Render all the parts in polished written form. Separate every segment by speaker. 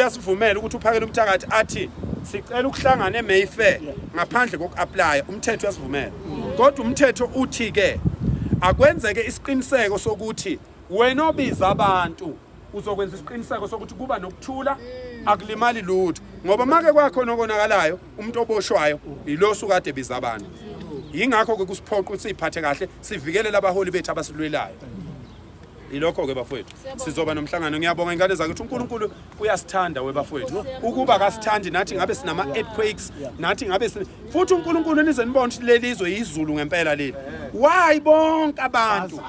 Speaker 1: Uyasivumela ukuthi uphakele umthakathi athi sicela ukuhlangana eMayfair ngaphandle kokuapply umthetho uyasivumela. Kodwa umthetho uthi ke akwenzeke isiqiniseko sokuthi wena obiza abantu uzokwenza isiqiniseko sokuthi kuba nokuthula akulimali lutho ngoba make kwakho nokonakalayo umuntu oboshwayo yilo sukade biza abantu. Yingakho ke kusiphoqa ukuthi siphathe kahle sivikele labaholi bethu abasilwelayo. Ilokho ke bafowethu sizoba nomhlangano. Ngiyabonga ingane zakithi uNkulunkulu uyasithanda webafowethu ukuba kasithandi nathi ngabe sinama earthquakes nathi ngabe futhi uNkulunkulu nize nibone ukuthi lelizwe izulu ngempela leli why bonke abantu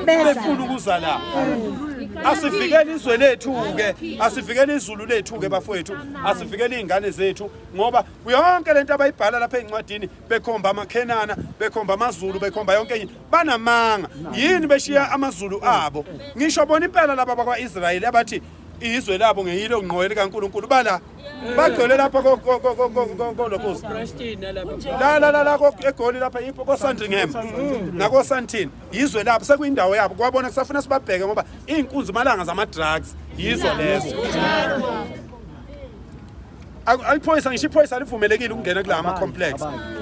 Speaker 1: befuna ukuza la asivikele izwe lethu ke asivikele izulu lethu ke bafowethu asivikele izingane zethu ngoba yonke lento abayibhala lapha encwadini bekhomba amaKhenana bekhomba amaZulu bekhomba yonke into banamanga yini beshiya amaZulu abo ngisho bona impela laba bakwaIsrayeli abathi izwe labo ngeyilo ngqoyele kaNkulunkulu bala bagcwele lapha lokhozi la egoli lapha ipho koSandringham nako Santini izwe lapho sekuyindawo yabo kwabona kusafuna sibabheke ngoba inkunzi malanga zama drugs yizo lezo. Aliphoyisa ngisho iphoyisa livumelekile ukungena kula ama complex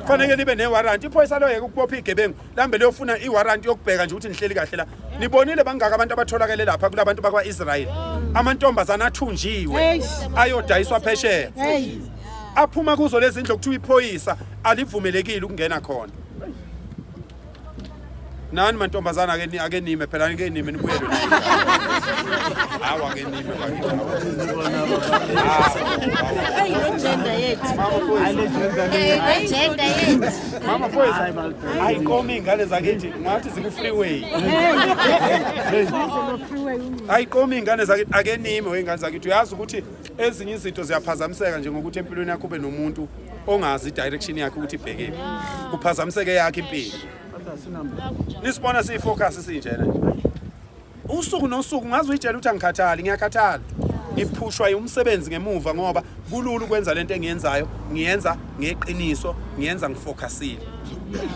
Speaker 1: kufanele libe ne warrant. Iphoyisa lo yeke ukubopha igebengu lambe leyofuna i warrant yokubheka nje ukuthi nihleli kahle la. Nibonile bangaka abantu abatholakele lapha kulabantu bakwaIsrael amantombazana athunjiwe ayodayiswa phesheya aphuma kuzo lezi ndlu kuthiwa iphoyisa alivumelekile ukungena khona. Nani mantombazana ake nime phela ngeke nime nibuyele hawa ke nime
Speaker 2: agenda yethu
Speaker 1: mama phoyisa ayikomi ingane zakithi ngathi ziku freeway ayikomi ingane zakithi ake nime weingane zakithi uyazi ukuthi ezinye izinto ziyaphazamiseka nje ngokuthi empilweni yakho ube nomuntu ongazi direction yakhe ukuthi ibhekephi kuphazamiseke yakhe impilo. Nisibona siyifocus sinjena usuku nosuku ngazi uyitshela ukuthi angikhathali ngiyakhathala ngiphushwa umsebenzi ngemuva ngoba kulula ukwenza lento engiyenzayo ngiyenza ngeqiniso ngiyenza ngifocusile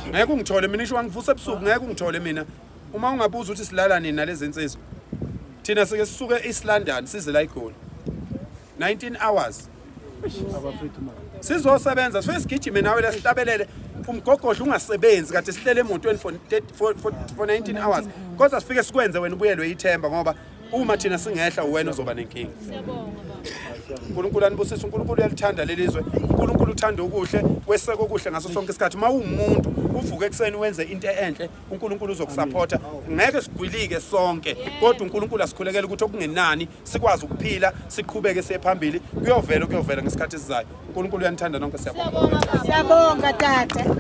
Speaker 1: ngeke ungithole mina isho ngivuse ebusuku ngeke ungithole mina uma ungabuza ukuthi silala nini nalezi insizwa thina sike sisuke east London size la eGoli 19 hours sizosebenza sifike sigijime nawe la sitabelele umgogodla ungasebenzi kade sihlele emotweni for 19 hours kodwa sifike sikwenze wena ubuyelwe ithemba ngoba uma thina singehla wena uzoba nenkinga. uNkulunkulu anibusise. uNkulunkulu uyalithanda lelizwe. uNkulunkulu uthanda ukuhle weseke okuhle ngaso sonke isikhathi. Uma uwumuntu uvuke ekseni wenze into enhle uNkulunkulu uzokusupporta. Ngeke sigwilike sonke kodwa uNkulunkulu asikhulekela ukuthi okungenani sikwazi ukuphila siqhubeke siye phambili kuyovela ngesikhathi esizayo. uNkulunkulu uyanithanda nonke. Siyabonga
Speaker 2: tata.